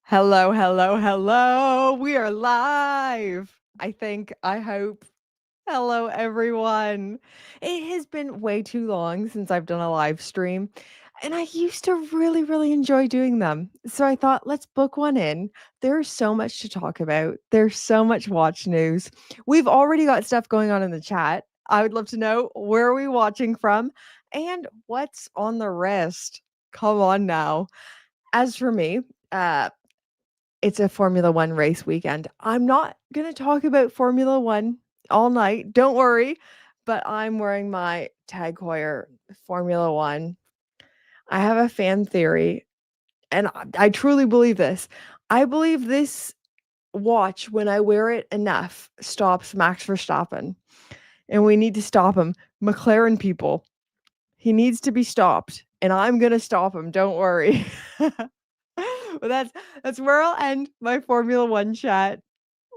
Hello, hello, hello. We are live. I think, I hope. Hello, everyone. It has been way too long since I've done a live stream, and I used to really, really enjoy doing them. So I thought, let's book one in. There's so much to talk about. There's so much watch news. We've already got stuff going on in the chat. I would love to know where are we watching from and what's on the wrist. Come on now. As for me, uh, it's a Formula One race weekend. I'm not going to talk about Formula One all night. Don't worry. But I'm wearing my Tag Heuer Formula One. I have a fan theory, and I truly believe this. I believe this watch, when I wear it enough, stops Max Verstappen. And we need to stop him. McLaren people, he needs to be stopped. And I'm going to stop him. Don't worry. Well, that's where I'll end my Formula One chat.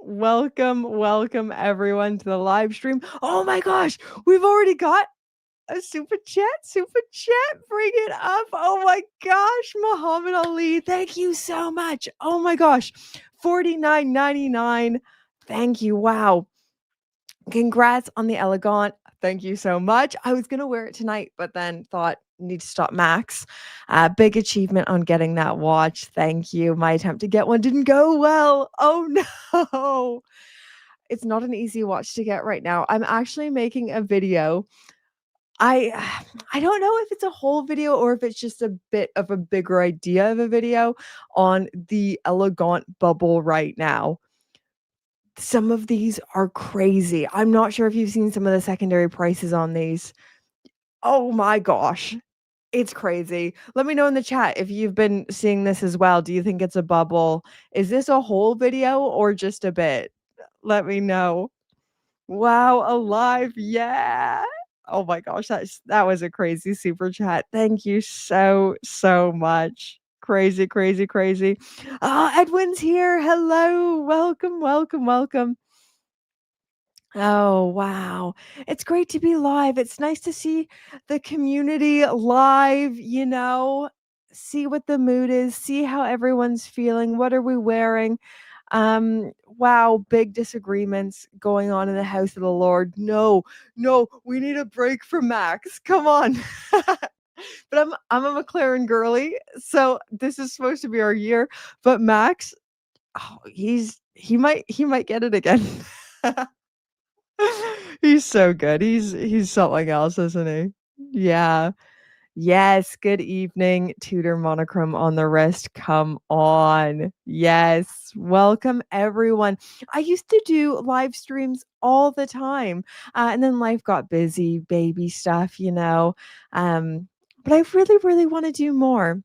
Welcome everyone to the live stream. Oh my gosh, we've already got a super chat. Super chat, bring it up. Oh my gosh, Muhammad Ali, thank you so much. Oh my gosh, $49.99. Thank you. Wow. Congrats on the elegant. Thank you so much. I was gonna wear it tonight, but then thought need to stop Max. Big achievement on getting that watch. Thank you. My attempt to get one didn't go well. Oh no. It's not an easy watch to get right now. I'm actually making a video. I I don't know if it's a whole video or if it's just a bit of a bigger idea of a video on the elegant bubble right now. Some of these are crazy. I'm not sure if you've seen some of the secondary prices on these. Oh my gosh. It's crazy. Let me know in the chat if you've been seeing this as well. Do you think it's a bubble? Is this a whole video or just a bit? Let me know. Wow, alive. Yeah. Oh my gosh, that was a crazy super chat. Thank you so much. Crazy, crazy, crazy. Edwin's here. Hello. Welcome. Oh, wow. It's great to be live. It's nice to see the community live, see what the mood is, see how everyone's feeling. What are we wearing? Wow, big disagreements going on in the house of the Lord. No, we need a break from Max. Come on. But I'm a McLaren girly, so this is supposed to be our year. But Max, oh, he might get it again. He's so good. He's something else, isn't he? Yeah. Yes, good evening, Tudor monochrome on the wrist. Come on. Yes. Welcome everyone. I used to do live streams all the time. And then life got busy, baby stuff. But I really, really want to do more.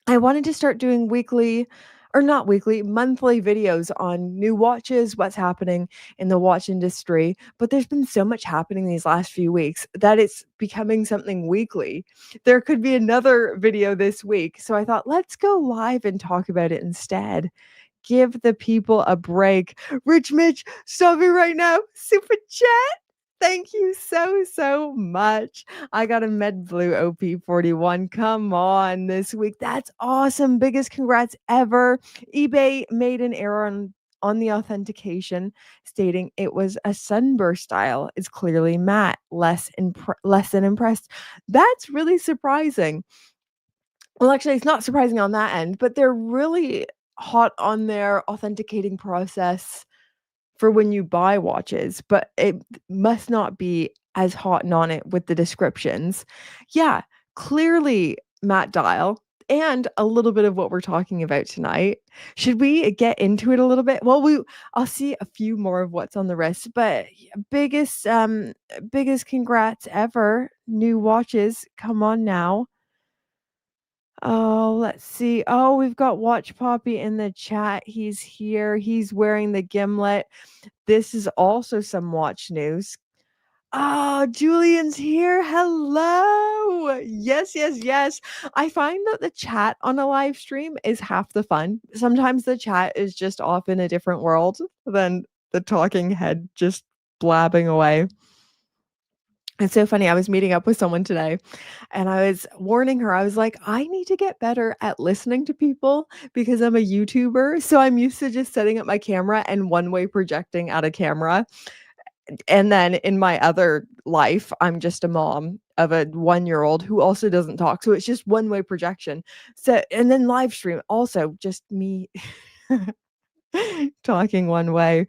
I wanted to start doing weekly or not weekly, monthly videos on new watches, what's happening in the watch industry. But there's been so much happening these last few weeks that it's becoming something weekly. There could be another video this week. So I thought, let's go live and talk about it instead. Give the people a break. Rich Mitch, stop me right now. Super chat. Thank you so much. I got a Med Blue OP41. Come on this week. That's awesome. Biggest congrats ever. eBay made an error on the authentication, stating it was a sunburst style. It's clearly matte. Less than impressed. That's really surprising. Well, actually, it's not surprising on that end, but they're really hot on their authenticating process for when you buy watches, but it must not be as hot and on it with the descriptions. Yeah, clearly matte dial and a little bit of what we're talking about tonight. Should we get into it a little bit? Well, I'll see a few more of what's on the wrist, but biggest congrats ever. New watches. Come on now. Oh, let's see. Oh, we've got Watch Poppy in the chat. He's here. He's wearing the gimlet. This is also some watch news. Oh, Julian's here. Hello. Yes. I find that the chat on a live stream is half the fun. Sometimes the chat is just off in a different world than the talking head just blabbing away. It's so funny, I was meeting up with someone today, and I was warning her, I was like, "I need to get better at listening to people because I'm a YouTuber, so I'm used to just setting up my camera and one-way projecting at a camera, and then in my other life, I'm just a mom of a one-year-old who also doesn't talk, so it's just one-way projection." So and then live stream, also just me talking one way.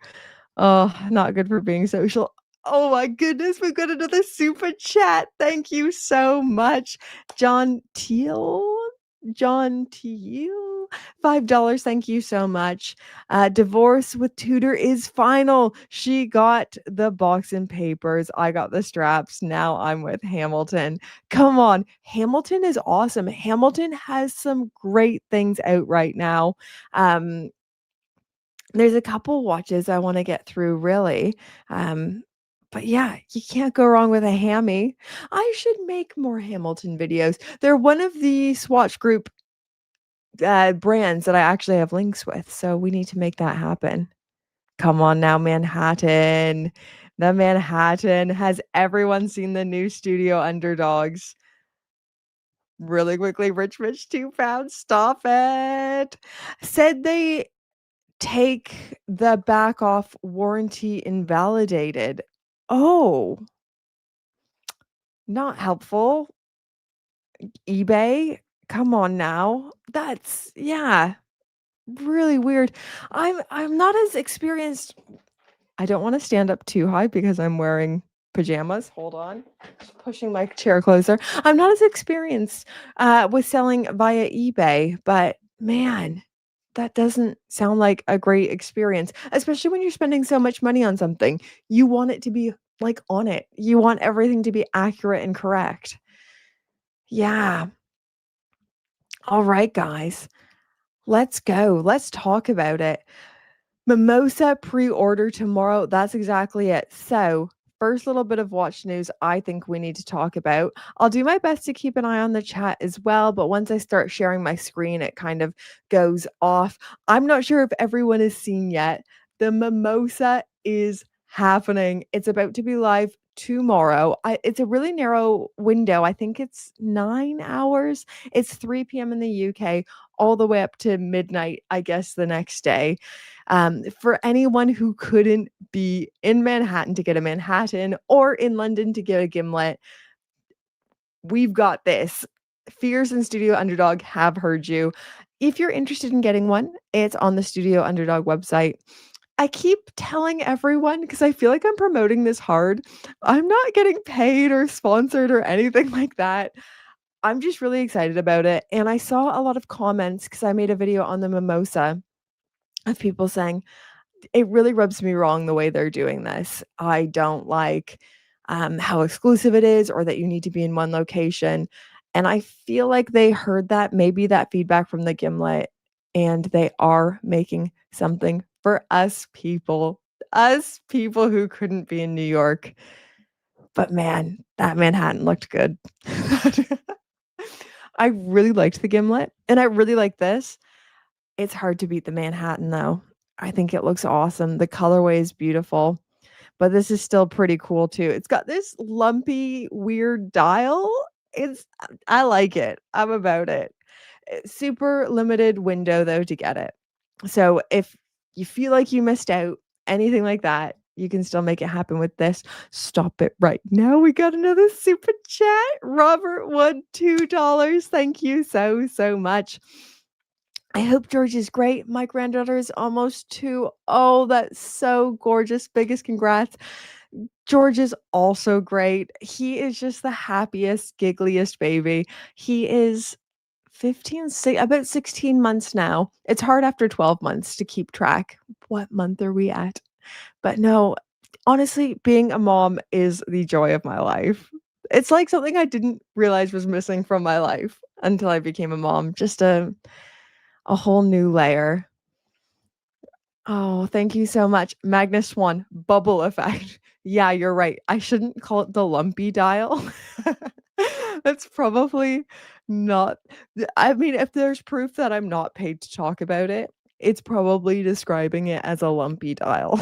Oh, not good for being social. Oh my goodness, we've got another super chat. Thank you so much. John Teal? John Teal? $5. Thank you so much. Divorce with Tudor is final. She got the box and papers. I got the straps. Now I'm with Hamilton. Come on. Hamilton is awesome. Hamilton has some great things out right now. Um, there's a couple watches I wanna get through really, but yeah, you can't go wrong with a Hammy. I should make more Hamilton videos. They're one of the Swatch Group, brands that I actually have links with, so we need to make that happen. Come on now, Manhattan. The Manhattan. Has everyone seen the new Studio Underdogs? Really quickly, Rich Rich 2 pounds, stop it. Said they take the back off warranty invalidated. Oh, not helpful. eBay? Come on now. That's yeah, really weird. I'm not as experienced. I don't wanna stand up too high because I'm wearing pajamas. Hold on. Just pushing my chair closer. I'm not as experienced, with selling via eBay, but man, that doesn't sound like a great experience, especially when you're spending so much money on something. You want it to be, like, on it. You want everything to be accurate and correct. Yeah. Alright, guys. Let's go. Let's talk about it. Mimosa pre-order tomorrow. That's exactly it. So, first little bit of watch news I think we need to talk about. I'll do my best to keep an eye on the chat as well, but once I start sharing my screen, it kind of goes off. I'm not sure if everyone has seen yet. The Mimosa is happening. It's about to be live tomorrow. It's a really narrow window. I think it's 9 hours. It's 3 p.m. in the UK, all the way up to midnight, I guess, the next day. For anyone who couldn't be in Manhattan to get a Manhattan or in London to get a gimlet, we've got this. Fears and Studio Underdog have heard you. If you're interested in getting one, it's on the Studio Underdog website. I keep telling everyone because I feel like I'm promoting this hard. I'm not getting paid or sponsored or anything like that. I'm just really excited about it. And I saw a lot of comments because I made a video on the mimosa of people saying, it really rubs me wrong the way they're doing this. I don't like, how exclusive it is or that you need to be in one location, and I feel like they heard that, maybe that feedback from the gimlet, and they are making something for us people who couldn't be in New York. But man, that Manhattan looked good. I really liked the gimlet, and I really like this. It's hard to beat the Manhattan, though. I think it looks awesome. The colorway is beautiful, but this is still pretty cool too. It's got this lumpy, weird dial. It's I like it. I'm about it. Super limited window though to get it. So if you feel like you missed out, anything like that, you can still make it happen with this. Stop it right now. We got another super chat. Robert won $2. Thank you so, so much. I hope George is great. My granddaughter is almost 2. Oh, that's so gorgeous. Biggest congrats. George is also great. He is just the happiest, giggliest baby. He is 15, about 16 months now. It's hard after 12 months to keep track. What month are we at? But no, honestly, being a mom is the joy of my life. It's like something I didn't realize was missing from my life until I became a mom. Just a whole new layer. Oh, thank you so much. Magnus Swan, bubble effect. Yeah, you're right. I shouldn't call it the lumpy dial. That's probably not I mean, if there's proof that I'm not paid to talk about it, it's probably describing it as a lumpy dial.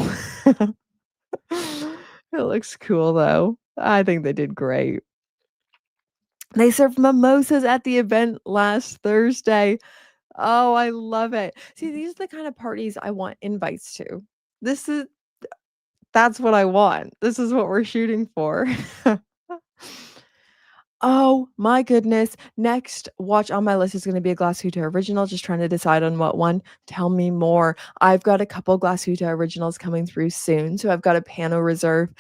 It looks cool though. I think they did great. They served mimosas at the event last Thursday. Oh, I love it. See, these are the kind of parties I want invites to. This is that's what I want. This is what we're shooting for. Oh my goodness. Next watch on my list is gonna be a Glashutte original, just trying to decide on what one. Tell me more. I've got a couple Glashutte originals coming through soon, so I've got a Pano Reserve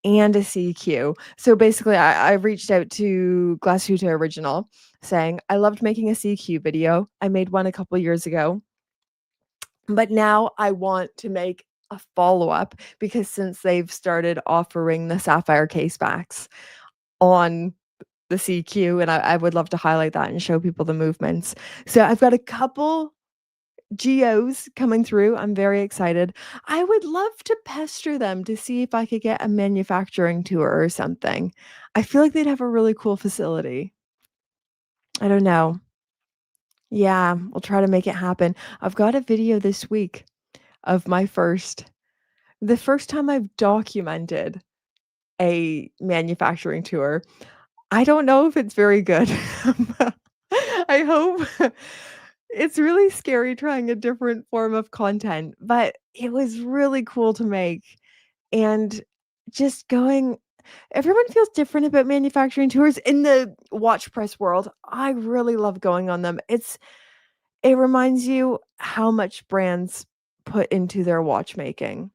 and a CQ. So basically, I reached out to Glashutte Original saying, "I loved making a CQ video. I made one a couple years ago, but now I want to make a follow-up because since they've started offering the sapphire case backs on the CQ, and I would love to highlight that and show people the movements. So I've got a couple geos coming through. I'm very excited. I would love to pester them to see if I could get a manufacturing tour or something. I feel like they'd have a really cool facility. I don't know. Yeah, we'll try to make it happen. I've got a video this week of the first time I've documented a manufacturing tour. I don't know if it's very good. I hope. It's really scary trying a different form of content, but it was really cool to make, and just going everyone feels different about manufacturing tours in the watch press world. I really love going on them. It reminds you how much brands put into their watchmaking,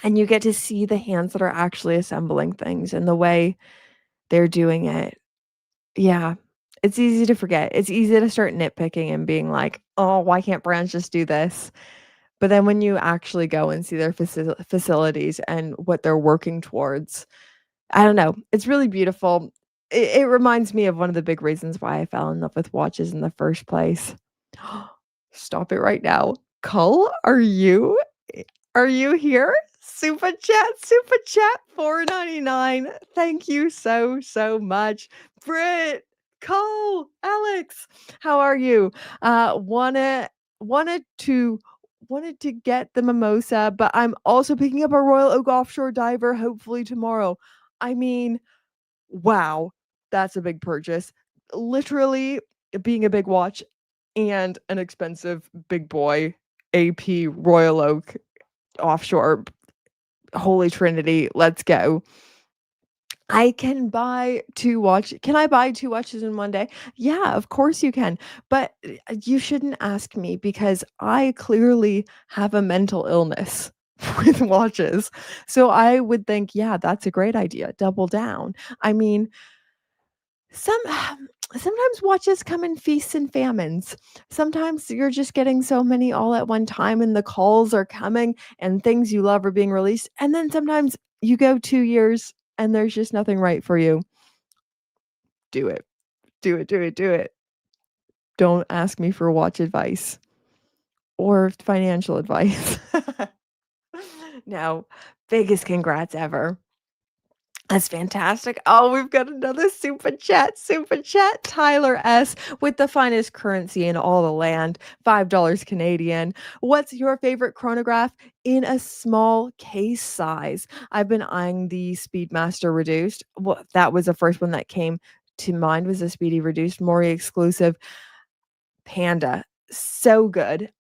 and you get to see the hands that are actually assembling things and the way they're doing it. Yeah. It's easy to forget. It's easy to start nitpicking and being like, "Oh, why can't brands just do this?" But then when you actually go and see their facilities and what they're working towards, I don't know, it's really beautiful. It reminds me of one of the big reasons why I fell in love with watches in the first place. Stop it right now. Cull, are you here? Super chat, 4.99. Thank you so, so much. Britt, Cole, Alex, how are you? Wanted to wanted to get the mimosa, but I'm also picking up a Royal Oak offshore diver hopefully tomorrow. I mean, wow, that's a big purchase. Literally being a big watch and an expensive big boy AP Royal Oak offshore. Holy Trinity, let's go. I can buy 2 watch Can I buy 2 watches in one day? Yeah, of course you can, but, you shouldn't ask me because I clearly have a mental illness with watches. So I would think, "Yeah, that's a great idea, double down." I mean, some sometimes watches come in feasts and famines. Sometimes you're just getting so many all at one time and the calls are coming and things you love are being released, and then sometimes you go 2 years and there's just nothing right for you. Do it. Do it, do it, do it. Don't ask me for watch advice or financial advice. No, biggest congrats ever. That's fantastic. Oh, we've got another super chat. Super chat. Tyler S. with the finest currency in all the land, $5 Canadian. What's your favorite chronograph in a small case size? I've been eyeing the Speedmaster Reduced. Well, that was the first one that came to mind was a Speedy Reduced, Mori exclusive Panda. So good.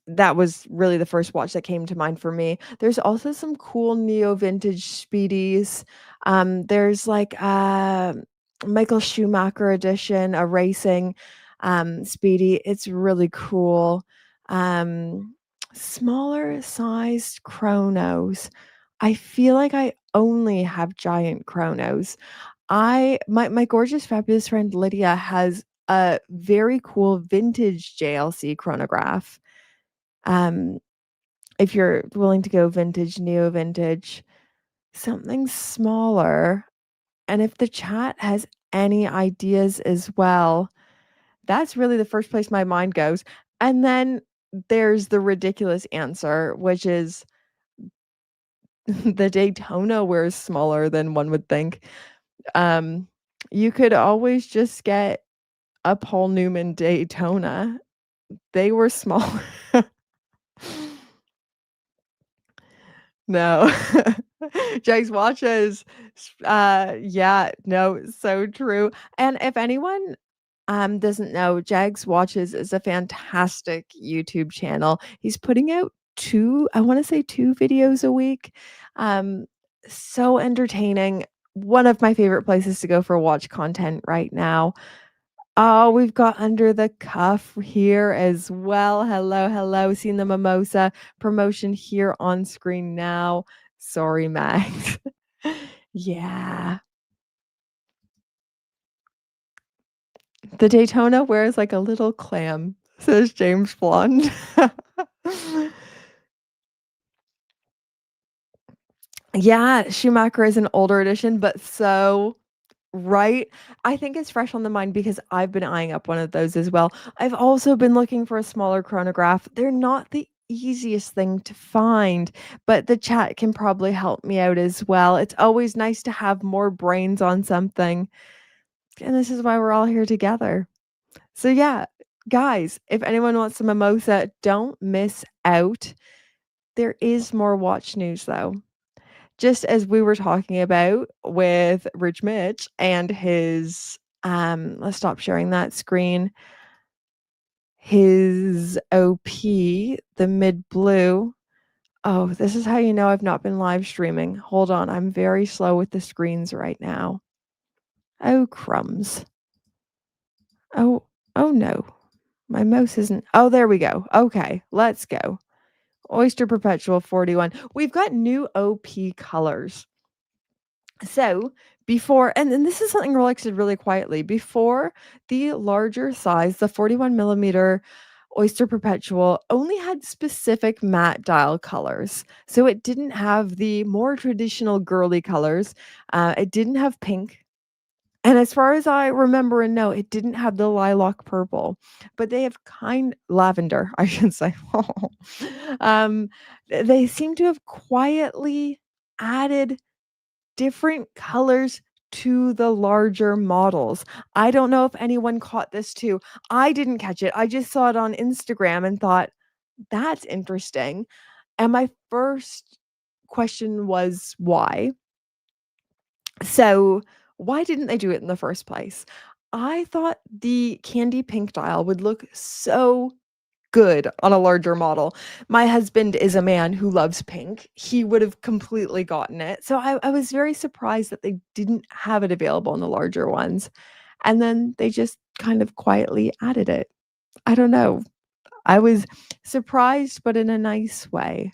That was really the first watch that came to mind for me. There's also some cool neo vintage Speedies. There's like Michael Schumacher edition, a racing Speedy. It's really cool. Um, Smaller sized chronos. I feel like I only have giant chronos. My gorgeous fabulous friend Lydia has a very cool vintage JLC chronograph. Um, if you're willing to go vintage, neo vintage, something smaller. And if the chat has any ideas as well, that's really the first place my mind goes. And then there's the ridiculous answer, which is the Daytona wears smaller than one would think. Um, you could always just get a Paul Newman Daytona. They were smaller. No. Jake's watches. Yeah, no, so true. And if anyone doesn't know, Jags Watches is a fantastic YouTube channel. He's putting out I want to say 2 videos a week. Um, so entertaining. One of my favorite places to go for watch content right now. Oh, we've got Under the Cuff here as well. Hello, hello. Seen the mimosa promotion here on screen now. Sorry, Max. Yeah. The Daytona wears like a little clam, says James Blonde. Yeah, Schumacher is an older edition, but so right? I think it's fresh on the mind because I've been eyeing up one of those as well. I've also been looking for a smaller chronograph. They're not the easiest thing to find, but the chat can probably help me out as well. It's always nice to have more brains on something, and this is why we're all here together. So yeah, guys, if anyone wants some mimosa, don't miss out. There is more watch news though. Just as we were talking about with Rich Mitch and his let's stop sharing that screen. His OP, the mid blue. Oh, this is how you know I've not been live streaming. Hold on, I'm very slow with the screens right now. Oh, crumbs. Oh, oh no. My mouse isn't. Oh, there we go. Okay, let's go. Oyster Perpetual 41. We've got new OP colors. So before, and this is something Rolex did really quietly, before the larger size, the 41 millimeter Oyster Perpetual only had specific matte dial colors. So it didn't have the more traditional girly colors. It didn't have pink. And as far as I remember and know, it didn't have the lilac purple, but they have lavender, I should say. um, they seem to have quietly added different colors to the larger models. I don't know if anyone caught this too. I didn't catch it. I just saw it on Instagram and thought, that's interesting. And my first question was why? So, why didn't they do it in the first place? I thought the candy pink dial would look so good on a larger model. My husband is a man who loves pink. He would have completely gotten it. So I was very surprised that they didn't have it available in the larger ones. And then they just kind of quietly added it. I don't know. I was surprised, but in a nice way.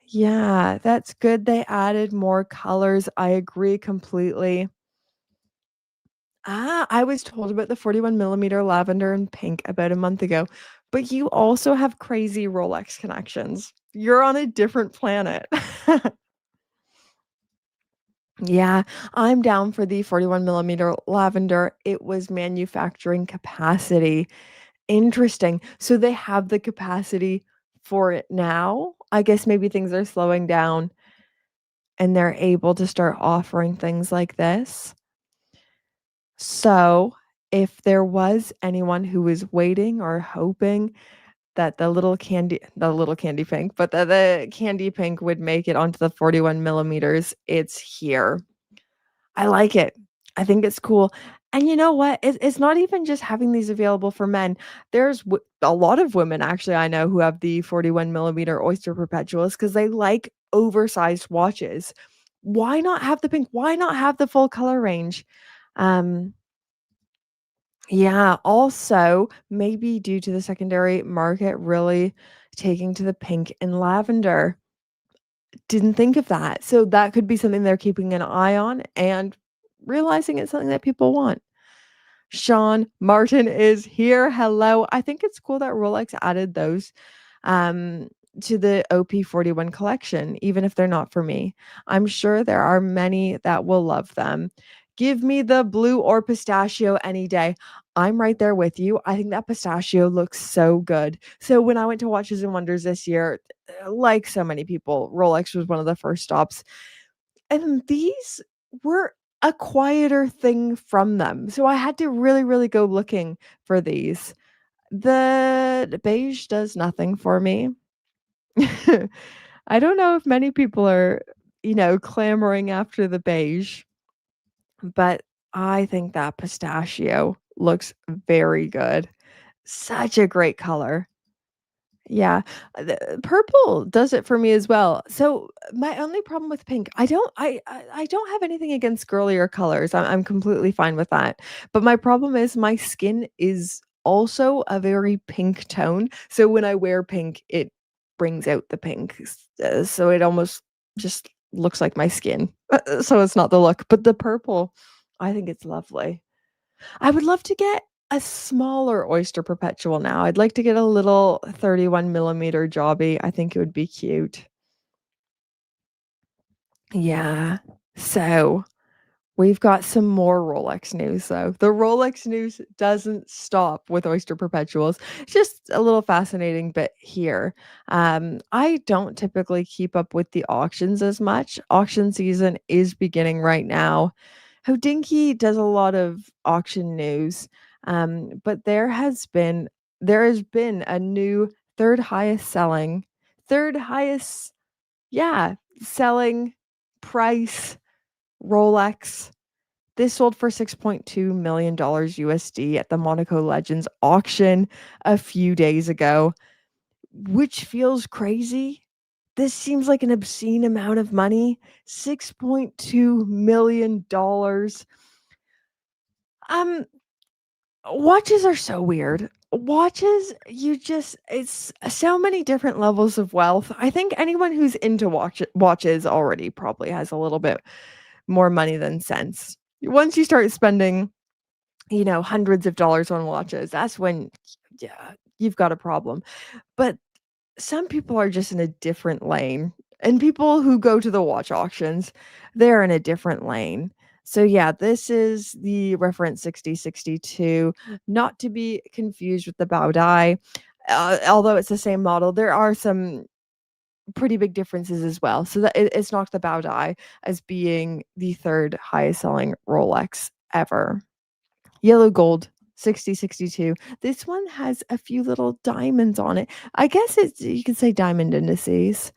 Yeah, that's good. They added more colors. I agree completely. I was told about the 41 millimeter lavender and pink about a month ago, but you also have crazy Rolex connections. You're on a different planet. Yeah, I'm down for the 41 millimeter lavender. It was manufacturing capacity. Interesting. So they have the capacity for it now. I guess maybe things are slowing down and they're able to start offering things like this. So, if there was anyone who was waiting or hoping that the little candy pink, but that the candy pink would make it onto the 41 millimeters, it's here. I like it. I think it's cool. And you know what? It's not even just having these available for men. There's a lot of women actually I know who have the 41 millimeter Oyster Perpetuals because they like oversized watches. Why not have the pink? Why not have the full color range? Um, Yeah, also, maybe due to the secondary market really taking to the pink and lavender. Didn't think of that. So that could be something they're keeping an eye on and realizing it's something that people want. Sean Martin is here. Hello. I think it's cool that Rolex added those um, to the OP41 collection, even if they're not for me. I'm sure there are many that will love them. Give me the blue or pistachio any day. I'm right there with you. I think that pistachio looks so good. So when I went to Watches and Wonders this year, like so many people, Rolex was one of the first stops. And these were a quieter thing from them. So I had to really, really go looking for these. The beige does nothing for me. I don't know if many people are, clamoring after the beige, but I think that pistachio looks very good. Such a great color. Yeah, the purple does it for me as well. So, my only problem with pink, I don't have anything against girlier colors. I'm completely fine with that. But my problem is my skin is also a very pink tone. So when I wear pink, it brings out the pink. So it almost just looks like my skin. So it's not the look, but the purple, I think it's lovely. I would love to get a smaller oyster perpetual now. I'd like to get a little 31 millimeter jobby. I think it would be cute. Yeah. So we've got some more Rolex news though. The Rolex news doesn't stop with oyster perpetuals. It's just a little fascinating bit here. I don't typically keep up with the auctions as much. Auction season is beginning right now. Hodinkee does a lot of auction news, but there has been a new third highest, yeah, selling price Rolex. This sold for $6.2 million USD at the Monaco Legends auction a few days ago, which feels crazy. This seems like an obscene amount of money. $6.2 million. Um, Watches are so weird. Watches, it's so many different levels of wealth. I think anyone who's into watches already probably has a little bit more money than sense. Once you start spending, hundreds of dollars on watches, that's when, yeah, you've got a problem. But some people are just in a different lane. And people who go to the watch auctions, they're in a different lane. So yeah, this is the reference 6062, not to be confused with the Baudai. Although it's the same model, there are some pretty big differences as well. So that it's not the Baudai as being the third highest selling Rolex ever. Yellow gold 6062. This one has a few little diamonds on it. I guess it's, you could say, diamond indices.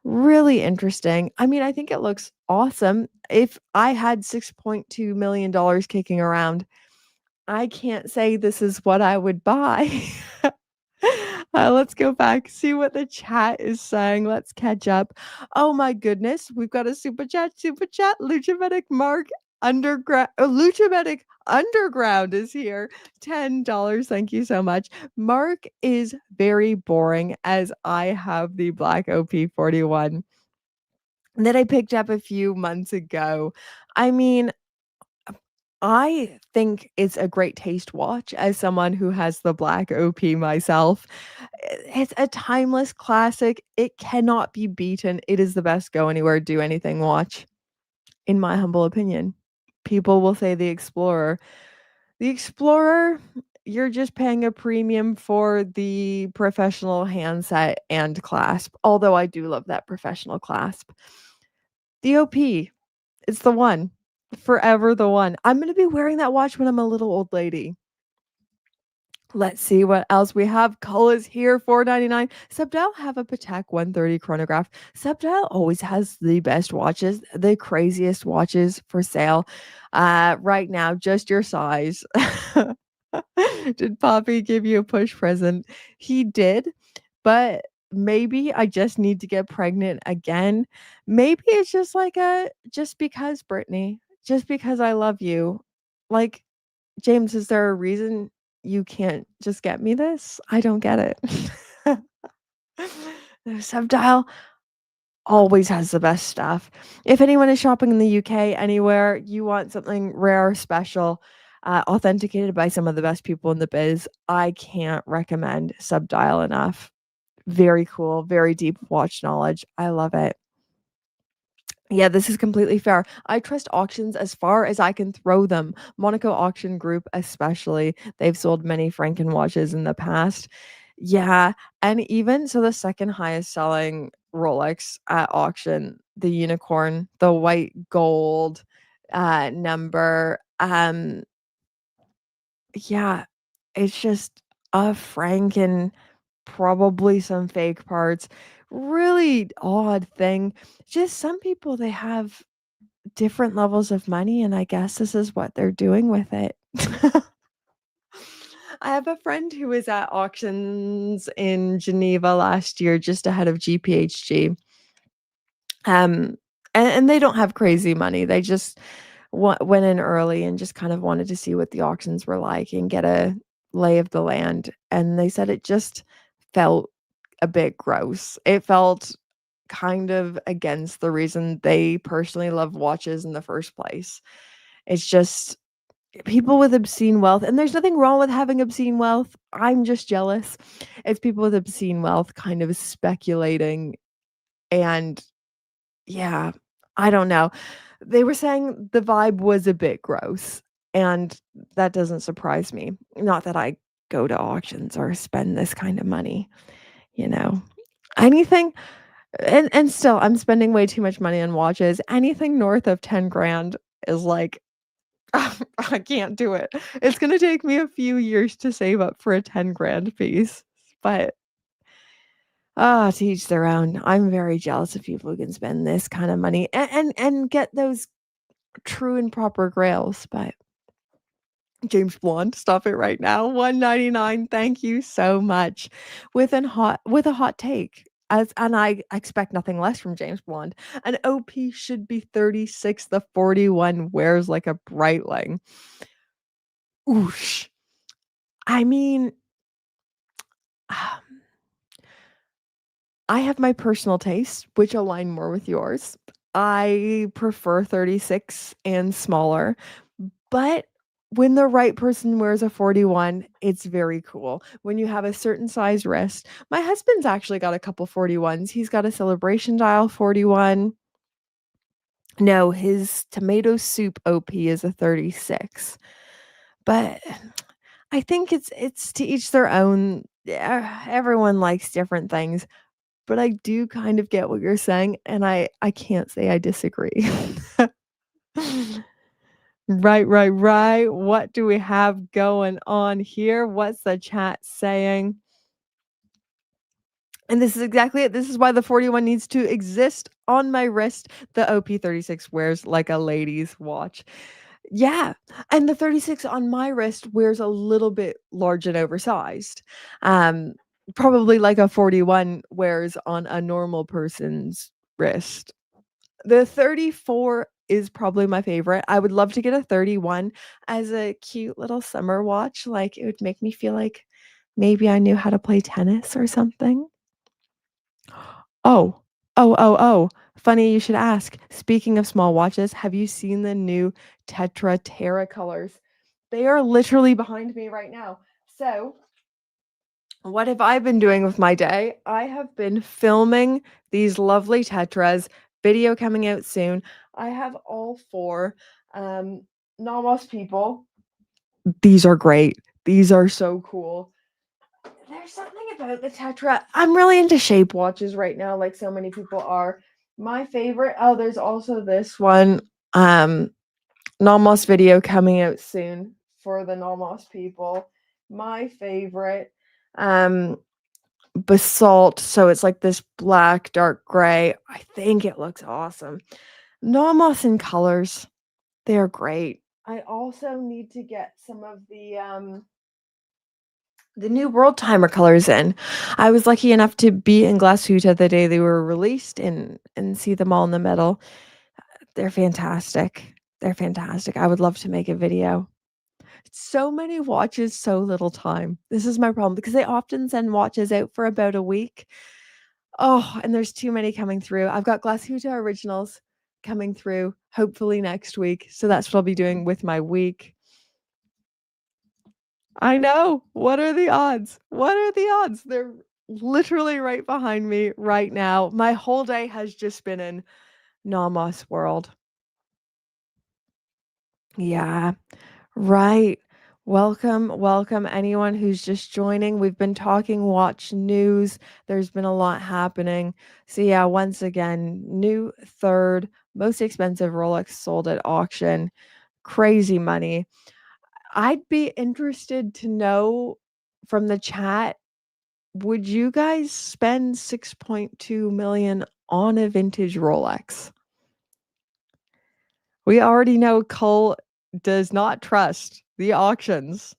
Really interesting. I mean, I think it looks awesome. If I had $6.2 million kicking around, I can't say this is what I would buy. Let's go back, see what the chat is saying. Let's catch up. Oh my goodness, we've got a super chat. Super chat. Lucha Mark Lucha Underground is here. $10. Thank you so much. Mark is very boring as I have the Black OP41 that I picked up a few months ago. I mean, I think it's a great taste watch as someone who has the Black OP myself. It's a timeless classic. It cannot be beaten. It is the best go anywhere, do anything watch, in my humble opinion. People will say the Explorer. The Explorer, you're just paying a premium for the professional handset and clasp, although I do love that professional clasp. The OP, it's the one. Forever the one. I'm gonna be wearing that watch when I'm a little old lady. Let's see what else we have. Colors here, $4.99. Subdial have a Patek 130 chronograph. Subdial always has the best watches, the craziest watches for sale. Right now, just your size. Did Poppy give you a push present? He did, but maybe I just need to get pregnant again. Maybe it's just like just because, Brittany, just because I love you. Like, James, is there a reason you can't just get me this? I don't get it. The Subdial always has the best stuff. If anyone is shopping in the UK anywhere, you want something rare, special, authenticated by some of the best people in the biz, I can't recommend Subdial enough. Very cool, very deep watch knowledge. I love it. Yeah, this is completely fair. I trust auctions as far as I can throw them. Monaco Auction Group, especially, they've sold many Franken watches in the past. Yeah, and even so, the second highest selling Rolex at auction, the unicorn, the white gold number. Yeah, it's just a Franken, probably some fake parts. really odd thing. Just some people, they have different levels of money, and I guess this is what they're doing with it. I have a friend who was at auctions in Geneva last year just ahead of GPHG. Um, and they don't have crazy money. They just went in early and just kind of wanted to see what the auctions were like and get a lay of the land, and they said it just felt a bit gross. It felt kind of against the reason they personally love watches in the first place. It's just people with obscene wealth, and there's nothing wrong with having obscene wealth. I'm just jealous. It's people with obscene wealth kind of speculating, and yeah, I don't know. They were saying the vibe was a bit gross, and that doesn't surprise me. Not that I go to auctions or spend this kind of money, you know. Anything and still I'm spending way too much money on watches. Anything north of 10 grand is like I can't do it. It's gonna take me a few years to save up for a 10 grand piece, but, to each their own. I'm very jealous of people who can spend this kind of money and get those true and proper grails, but James Blonde, stop it right now. 199. Thank you so much. With a hot take. As and I expect nothing less from James Blonde. An OP should be 36. The 41 wears like a Breitling. Oosh. I mean, I have my personal taste, which align more with yours. I prefer 36 and smaller, but when the right person wears a 41, it's very cool. When you have a certain size wrist. My husband's actually got a couple 41s. He's got a celebration dial 41. No, his tomato soup OP is a 36. But I think it's to each their own. Yeah, everyone likes different things. But I do kind of get what you're saying, and I can't say I disagree. Right, right, right. What do we have going on here? What's the chat saying? And this is exactly it. This is why the 41 needs to exist on my wrist. The OP36 wears like a lady's watch. Yeah, and the 36 on my wrist wears a little bit large and oversized. Um, Probably like a 41 wears on a normal person's wrist. The 34 is probably my favorite. I would love to get a 31 as a cute little summer watch. Like, it would make me feel like maybe I knew how to play tennis or something. Oh, oh. Funny you should ask. Speaking of small watches, have you seen the new Tetra Terra colors? They are literally behind me right now. So, what have I been doing with my day? I have been filming these lovely Tetras, video coming out soon. I have all four. Um, Nomos people. These are great. These are so cool. There's something about the Tetra. I'm really into shape watches right now, like so many people are. My favorite, oh, there's also this one. Nomos video coming out soon for the Nomos people. My favorite, um, basalt. So it's like this black, dark gray. I think it looks awesome. Nomos in colors. They're great. I also need to get some of the new world timer colors in. I was lucky enough to be in Glashutte the day they were released and see them all in the middle. They're fantastic. They're fantastic. I would love to make a video. So many watches, so little time. This is my problem because they often send watches out for about a week. Oh, and there's too many coming through. I've got Glashutte originals coming through hopefully next week. So that's what I'll be doing with my week. I know. What are the odds? What are the odds? They're literally right behind me right now. My whole day has just been in Nomos world. Yeah, right. Welcome, welcome anyone who's just joining. We've been talking watch news. There's been a lot happening. So yeah, once again, new third most expensive Rolex sold at auction. Crazy money. I'd be interested to know from the chat Would you guys spend 6.2 million on a vintage Rolex? We already know Cole does not trust the auctions.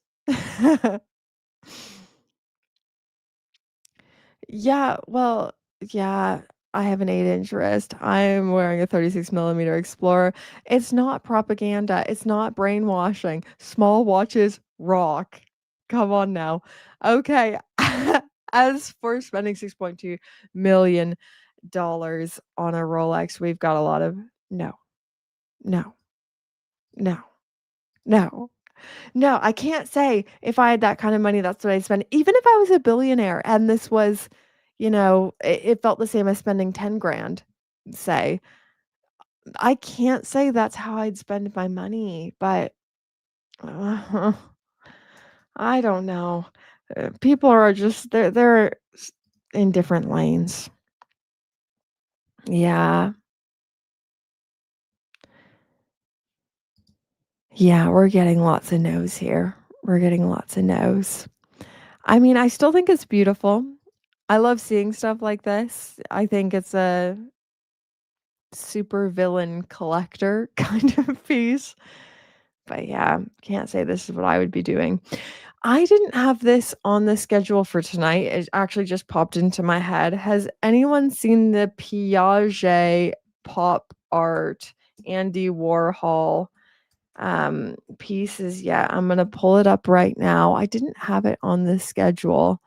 Yeah, well, yeah, I have an 8-inch wrist. I'm wearing a 36 millimeter Explorer. It's not propaganda. It's not brainwashing. Small watches rock. Come on now. Okay. As for spending $6.2 million on a Rolex, we've got a lot of no, no, no, no. No, I can't say if I had that kind of money, that's what I'd spend. Even if I was a billionaire and this was, it felt the same as spending 10 grand, say, I can't say that's how I'd spend my money, but I don't know. People are just in different lanes. Yeah. Yeah, we're getting lots of no's here. We're getting lots of no's. I mean, I still think it's beautiful. I love seeing stuff like this. I think it's a super villain collector kind of piece. But yeah, can't say this is what I would be doing. I didn't have this on the schedule for tonight. It actually just popped into my head. Has anyone seen the Piaget pop art Andy Warhol pieces yet? I'm gonna pull it up right now. I didn't have it on the schedule.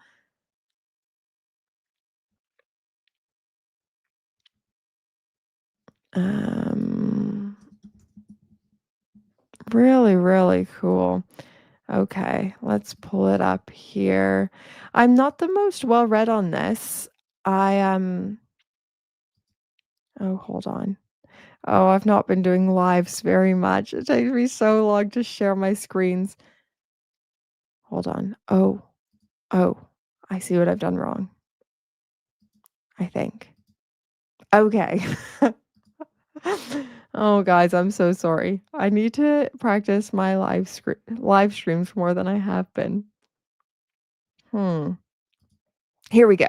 Um, really, really cool. Okay, let's pull it up here. I'm not the most well read on this. I oh, hold on. Oh, I've not been doing lives very much. It takes me so long to share my screens. Hold on. Oh, I see what I've done wrong, I think. Okay. Oh, guys, I'm so sorry. I need to practice my live streams more than I have been. Here we go.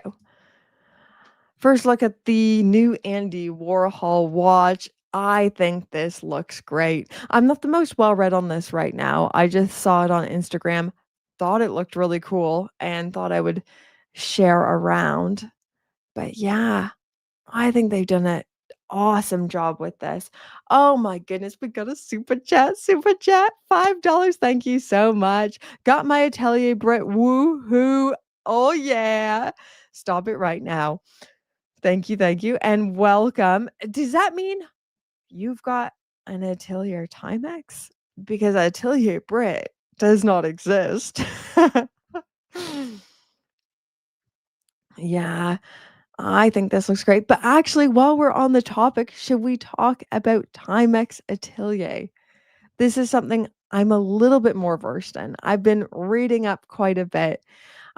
First look at the new Andy Warhol watch. I think this looks great. I'm not the most well read on this right now. I just saw it on Instagram, thought it looked really cool, and thought I would share around. But yeah, I think they've done an awesome job with this. Oh my goodness, we got a super chat, $5. Thank you so much. Got my Atelier Brit. Woohoo. Oh yeah. Stop it right now. Thank you, and welcome. Does that mean you've got an Atelier Timex? Because Atelier Brit does not exist. Yeah, I think this looks great. But actually, while we're on the topic, should we talk about Timex Atelier? This is something I'm a little bit more versed in. I've been reading up quite a bit.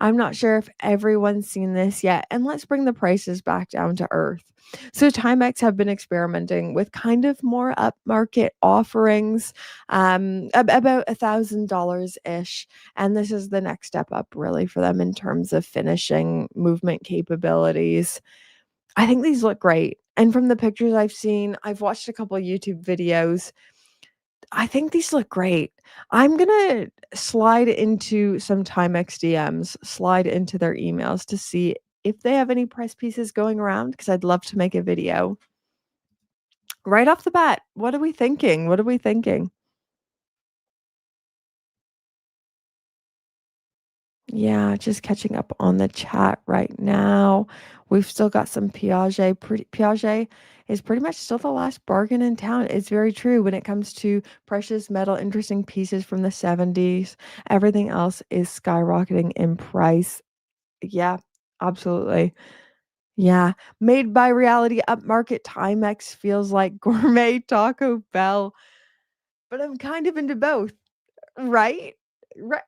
I'm not sure if everyone's seen this yet, and let's bring the prices back down to earth. So Timex have been experimenting with kind of more upmarket offerings, about $1,000 ish, and this is the next step up really for them in terms of finishing movement capabilities. I think these look great, and from the pictures I've seen, I've watched a couple of YouTube videos. I think these look great. I'm gonna slide into some Timex DMs, slide into their emails to see if they have any press pieces going around because I'd love to make a video. Right off the bat, what are we thinking? What are we thinking? Yeah, just catching up on the chat right now. We've still got some Piaget. Piaget is pretty much still the last bargain in town. It's very true when it comes to precious metal, interesting pieces from the 70s. Everything else is skyrocketing in price. Yeah, absolutely. Yeah. Made by reality, upmarket Timex feels like gourmet Taco Bell, but I'm kind of into both. Right? Right.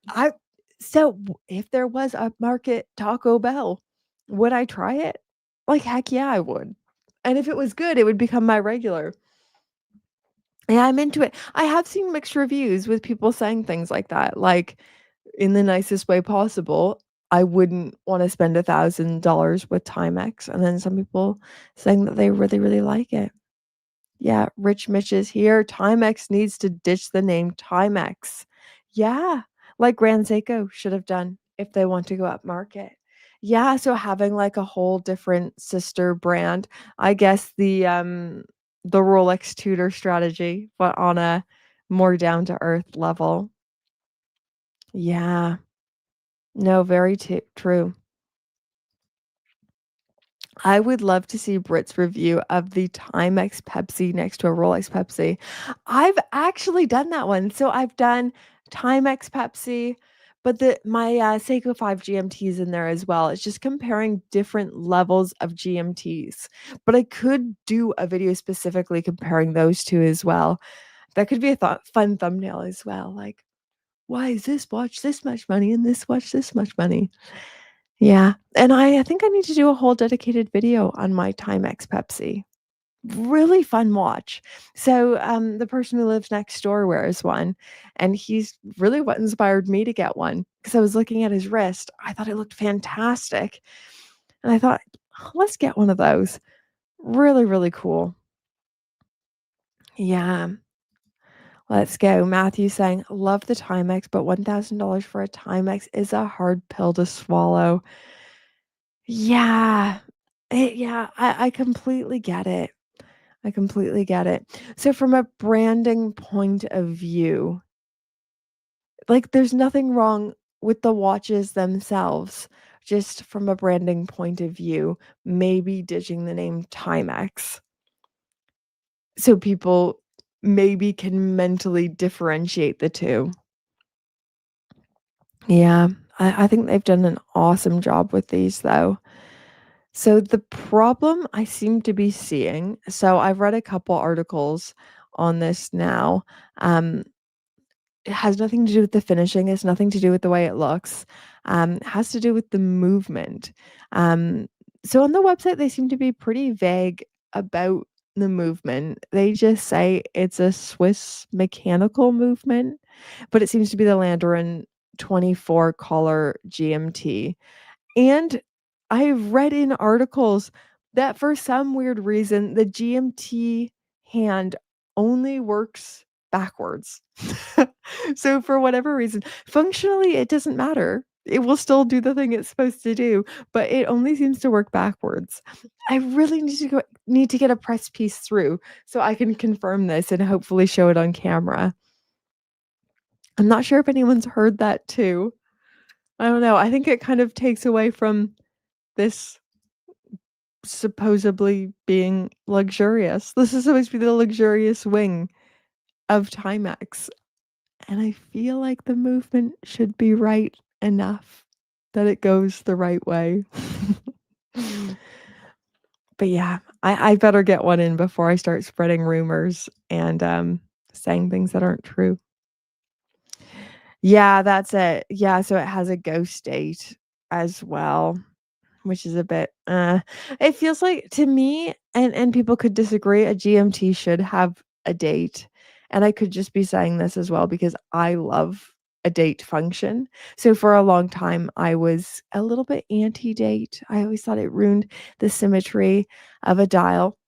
If there was a market Taco Bell, would I try it? Like, heck yeah, I would. And if it was good, it would become my regular. Yeah, I'm into it. I have seen mixed reviews with people saying things like that, like, in the nicest way possible. I wouldn't wanna spend $1,000 with Timex, and then some people saying that they really, really like it. Yeah, Rich Mitch is here. Timex needs to ditch the name Timex. Yeah, like Grand Seiko should have done if they want to go upmarket. Yeah, so having, like, a whole different sister brand, I guess the Rolex Tudor strategy, but on a more down to earth level. Yeah. No, very true. I would love to see Brit's review of the Timex Pepsi next to a Rolex Pepsi. I've actually done that one. So I've done Timex Pepsi, but my Seiko 5 GMT is in there as well. It's just comparing different levels of GMTs. But I could do a video specifically comparing those two as well. That could be a fun thumbnail as well. Like, why is this watch this much money and this watch this much money? Yeah, and I think I need to do a whole dedicated video on my Timex Pepsi. Really fun watch. So, the person who lives next door wears one, and he's really what inspired me to get one because I was looking at his wrist. I thought it looked fantastic, and I thought, "Oh, let's get one of those." Really, really cool. Yeah, let's go. Matthew saying, "Love the Timex, but $1,000 for a Timex is a hard pill to swallow." Yeah. Yeah, I completely get it. I completely get it. So from a branding point of view, like, there's nothing wrong with the watches themselves, just from a branding point of view, maybe ditching the name Timex, so people maybe can mentally differentiate the 2. Yeah, I think they've done an awesome job with these, though. So the problem I seem to be seeing, so I've read a couple articles on this now. It has nothing to do with the finishing, it's nothing to do with the way it looks. It has to do with the movement. Um, so on the website, they seem to be pretty vague about the movement. They just say it's a Swiss mechanical movement, but it seems to be the Landerin 24 collar GMT. And I've read in articles that for some weird reason, the GMT hand only works backwards. So for whatever reason, functionally, it doesn't matter. It will still do the thing it's supposed to do, but it only seems to work backwards. I really need to get a press piece through so I can confirm this and hopefully show it on camera. I'm not sure if anyone's heard that too. I don't know. I think it kind of takes away from this supposedly being luxurious. This is supposed to be the luxurious wing of Timex, and I feel like the movement should be right enough that it goes the right way. But yeah, I better get one in before I start spreading rumors and, saying things that aren't true. Yeah, that's it. Yeah, so it has a ghost date as well. Which is a bit, it feels like to me, and people could disagree, a GMT should have a date, and I could just be saying this as well because I love a date function. So for a long time, I was a little bit anti-date. I always thought it ruined the symmetry of a dial.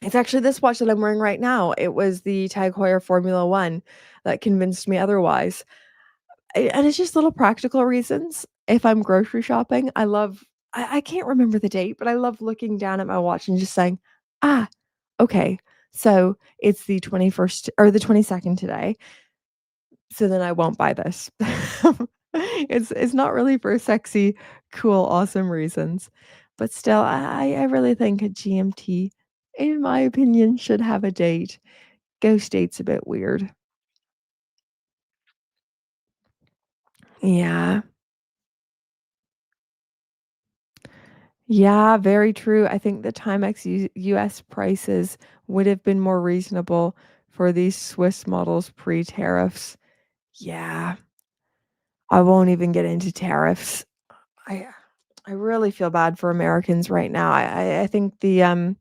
It's actually this watch that I'm wearing right now. It was the Tag Heuer Formula 1 that convinced me otherwise. And it's just little practical reasons. If I'm grocery shopping, I can't remember the date, but I love looking down at my watch and just saying, "Ah, okay, so it's the 21st or the 22nd today, so then I won't buy this." It's not really for sexy, cool, awesome reasons, but still, I really think a GMT, in my opinion, should have a date. Ghost date's a bit weird. Yeah. Yeah, very true. I think the Timex US prices would have been more reasonable for these Swiss models pre-tariffs. Yeah, I won't even get into tariffs. I I really feel bad for Americans right now. I think the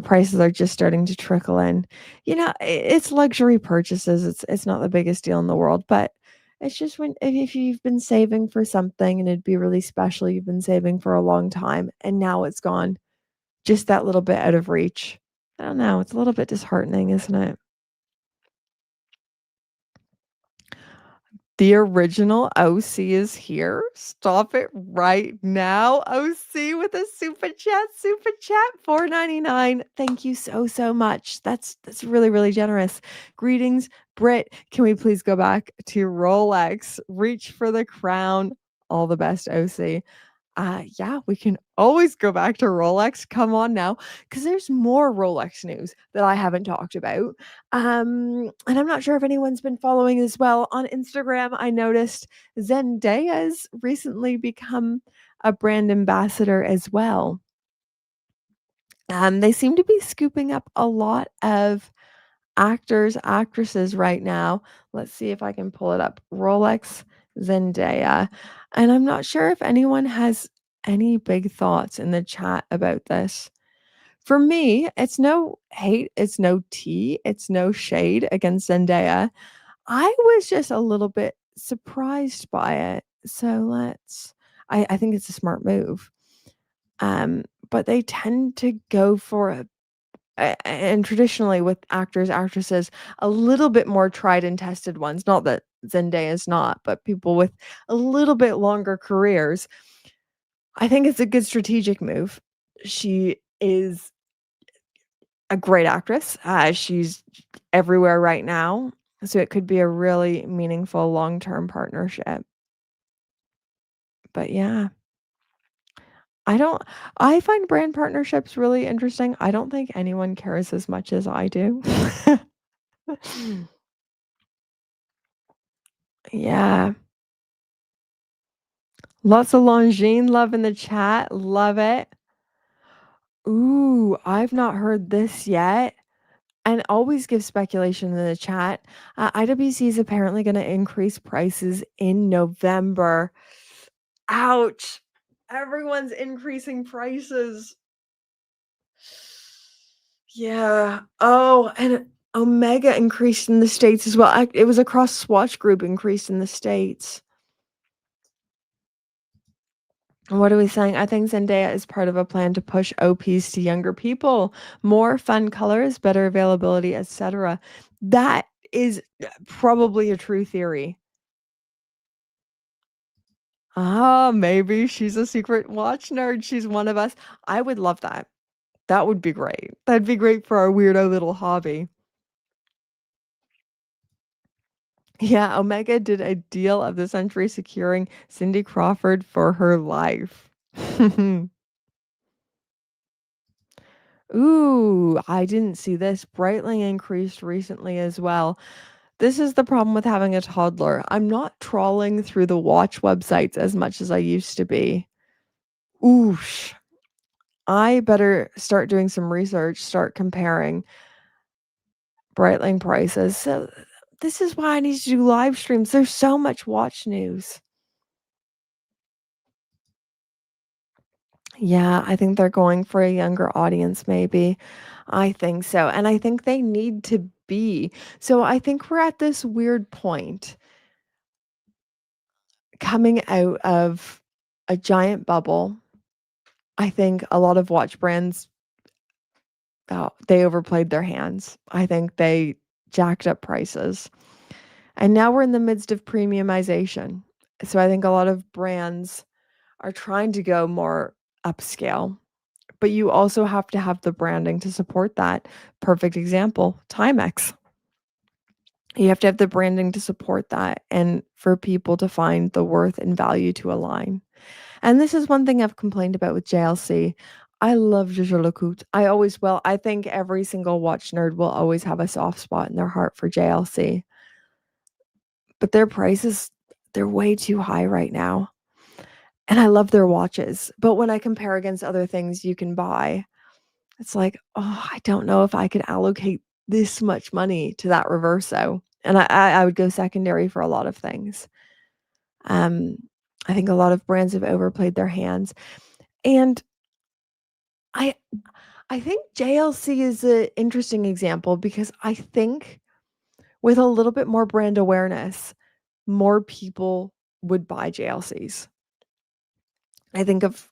prices are just starting to trickle in. You know, it's luxury purchases. It's not the biggest deal in the world, but It's just when if you've been saving for something and it'd be really special, you've been saving for a long time, and now it's gone, just that little bit out of reach. I don't know, it's a little bit disheartening, isn't it? The original OC is here. Stop it right now. OC with a super chat, $4.99. Thank you so, so much. That's really, really generous. Greetings, Britt. Can we please go back to Rolex? Reach for the crown. All the best, OC. Yeah, we can always go back to Rolex. Come on now, because there's more Rolex news that I haven't talked about. And I'm not sure if anyone's been following as well. On Instagram, I noticed Zendaya's recently become a brand ambassador as well. They seem to be scooping up a lot of actors, actresses right now. Let's see if I can pull it up. Rolex Zendaya. And I'm not sure if anyone has any big thoughts in the chat about this. For me, it's no hate, it's no tea, it's no shade against Zendaya. I was just a little bit surprised by it. So I think it's a smart move. But they tend to go for and traditionally with actors, actresses, a little bit more tried and tested ones. Not that Zendaya is not, but people with a little bit longer careers. I think it's a good strategic move. She is a great actress. She's everywhere right now. So it could be a really meaningful long-term partnership. But yeah, I don't I find brand partnerships really interesting. I don't think anyone cares as much as I do. Yeah. Lots of Longines love in the chat. Love it. Ooh, I've not heard this yet. And always give speculation in the chat. IWC is apparently going to increase prices in November. Ouch. Everyone's increasing prices. Yeah. Oh, and Omega increased in the States as well. It was across Swatch Group increased in the States. What are we saying? I think Zendaya is part of a plan to push OPs to younger people. More fun colors, better availability, etc. That is probably a true theory. Ah, maybe she's a secret watch nerd. She's one of us. I would love that. That would be great. That'd be great for our weirdo little hobby. Yeah, Omega did a deal of the century securing Cindy Crawford for her life. Ooh, I didn't see this. Breitling increased recently as well. This is the problem with having a toddler. I'm not trawling through the watch websites as much as I used to be. Oosh. I better start doing some research, start comparing Breitling prices. So this is why I need to do live streams. There's so much watch news. Yeah, I think they're going for a younger audience, maybe. I think so. And I think they need to be. So I think we're at this weird point coming out of a giant bubble. I think a lot of watch brands, they overplayed their hands. I think they jacked up prices. And now we're in the midst of premiumization. So I think a lot of brands are trying to go more upscale, but you also have to have the branding to support that. Perfect example, Timex. You have to have the branding to support that and for people to find the worth and value to align. And this is one thing I've complained about with JLC. I love Jaeger-LeCoultre. I always will. I think every single watch nerd will always have a soft spot in their heart for JLC. But their prices, they're way too high right now. And I love their watches. But when I compare against other things you can buy, it's like, oh, I don't know if I could allocate this much money to that Reverso. And I would go secondary for a lot of things. Um, I think a lot of brands have overplayed their hands. And I I think JLC is an interesting example because I think with a little bit more brand awareness, more people would buy JLCs. I think of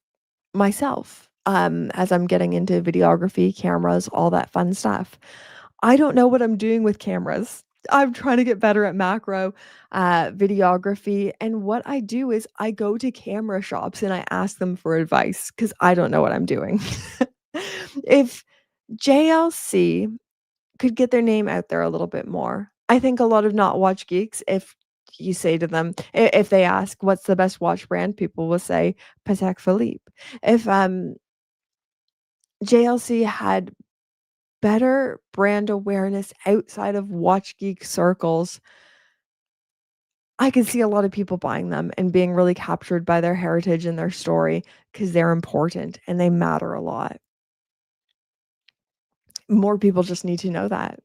myself, as I'm getting into videography, cameras, all that fun stuff. I don't know what I'm doing with cameras. I'm trying to get better at macro videography. And what I do is I go to camera shops and I ask them for advice because I don't know what I'm doing. If JLC could get their name out there a little bit more, I think a lot of not watch geeks, if you say to them, if they ask what's the best watch brand, people will say Patek Philippe. If JLC had better brand awareness outside of watch geek circles, I could see a lot of people buying them and being really captured by their heritage and their story because they're important and they matter a lot. More people just need to know that.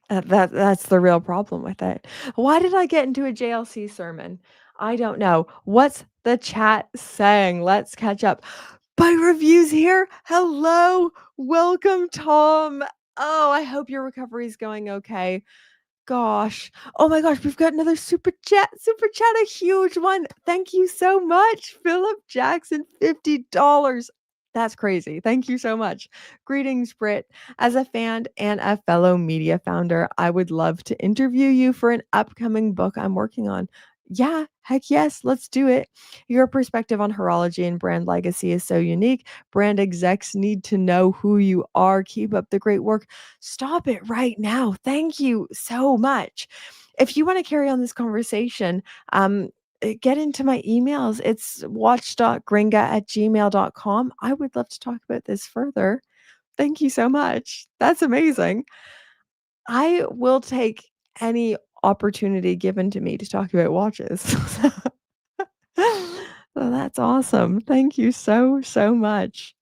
That's the real problem with it. Why did I get into a JLC sermon? I don't know. What's the chat saying? Let's catch up. Buy reviews here. Hello. Welcome, Tom. Oh, I hope your recovery is going okay. Gosh. Oh my gosh, we've got another super chat. Super chat, a huge one. Thank you so much, Philip Jackson, $50. That's crazy. Thank you so much. Greetings, Britt. As a fan and a fellow media founder, I would love to interview you for an upcoming book I'm working on. Yeah, heck yes, let's do it. Your perspective on horology and brand legacy is so unique. Brand execs need to know who you are. Keep up the great work. Stop it right now. Thank you so much. If you want to carry on this conversation, get into my emails. It's watch.gringa@gmail.com. I would love to talk about this further. Thank you so much. That's amazing. I will take any opportunity given to me to talk about watches. So that's awesome. Thank you so, so much.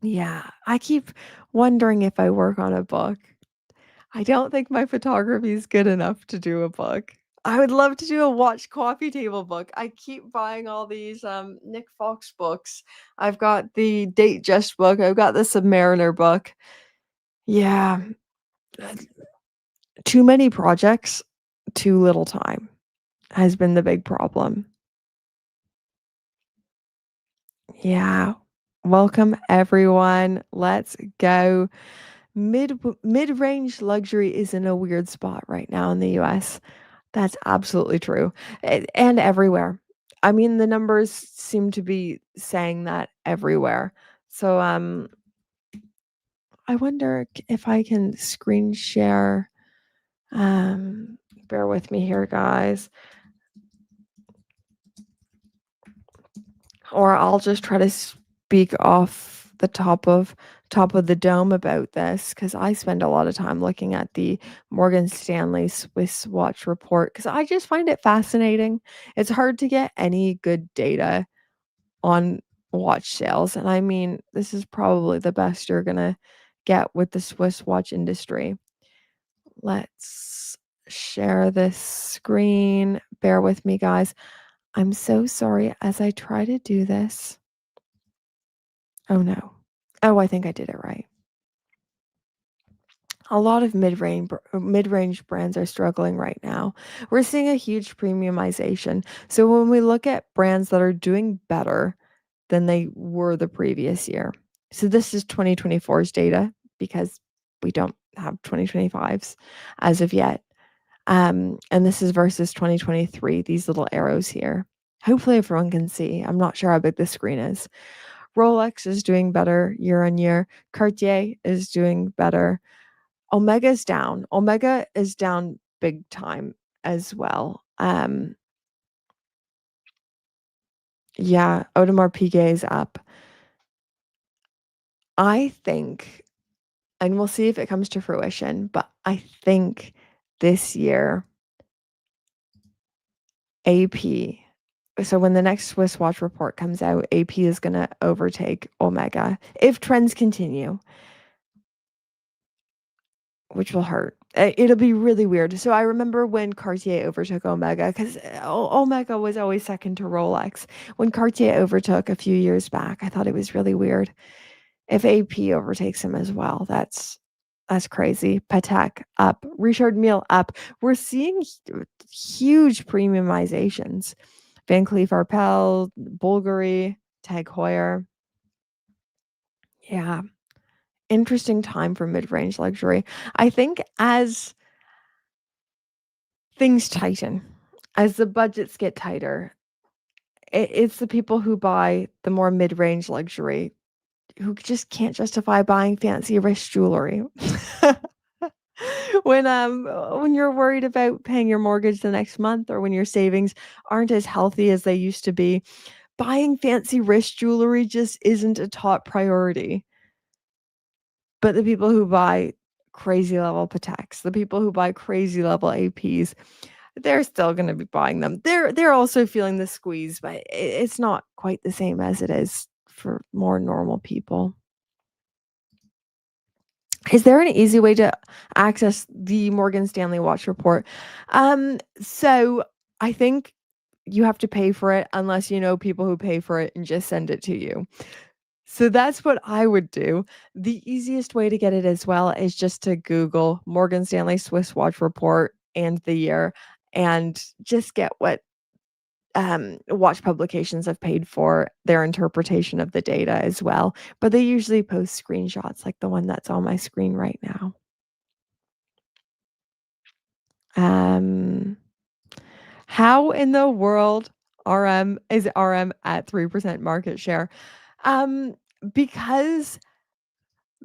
Yeah, I keep wondering if I work on a book. I don't think my photography is good enough to do a book. I would love to do a watch coffee table book. I keep buying all these Nick Fox books. I've got the Datejust book. I've got the Submariner book. Yeah, uh, too many projects, too little time has been the big problem. Yeah. Welcome everyone. Let's go. Mid-range luxury is in a weird spot right now in the US. That's absolutely true. And everywhere. I mean, the numbers seem to be saying that everywhere. So, I wonder if I can screen share. Um, Bear with me here, guys. Or I'll just try to speak off the top of the dome about this because I spend a lot of time looking at the Morgan Stanley Swiss Watch report because I just find it fascinating. It's hard to get any good data on watch sales, and I mean, this is probably the best you're gonna get with the Swiss watch industry. Let's share this screen. Bear with me, guys. I'm so sorry as I try to do this. Oh, no. Oh, I think I did it right. A lot of mid-range brands are struggling right now. We're seeing a huge premiumization. So when we look at brands that are doing better than they were the previous year. So this is 2024's data because we don't have 2025's as of yet. And this is versus 2023, these little arrows here. Hopefully everyone can see. I'm not sure how big the screen is. Rolex is doing better year on year. Cartier is doing better. Omega is down. Omega is down big time as well. Yeah, Audemars Piguet is up. I think, and we'll see if it comes to fruition, but I think this year, AP, so when the next Swiss watch report comes out, AP is going to overtake Omega if trends continue, which will hurt. It'll be really weird. So I remember when Cartier overtook Omega because Omega was always second to Rolex. When Cartier overtook a few years back, I thought it was really weird. If AP overtakes him as well, that's That's crazy. Patek up, Richard Mille up. We're seeing huge premiumizations. Van Cleef Arpels, Bulgari, Tag Heuer. Yeah, interesting time for mid-range luxury. I think as things tighten, as the budgets get tighter, it's the people who buy the more mid-range luxury who just can't justify buying fancy wrist jewelry. When you're worried about paying your mortgage the next month or when your savings aren't as healthy as they used to be, buying fancy wrist jewelry just isn't a top priority. But the people who buy crazy level Pateks, the people who buy crazy level APs, they're still gonna be buying them. They're also feeling the squeeze, but it's not quite the same as it is for more normal people. Is there an easy way to access the Morgan Stanley Watch Report? So I think you have to pay for it unless you know people who pay for it and just send it to you. So that's what I would do. The easiest way to get it as well is just to Google Morgan Stanley Swiss Watch Report and the year and just get what watch publications have paid for their interpretation of the data as well. But they usually post screenshots like the one that's on my screen right now. Um, how in the world RM at 3% market share? Um, because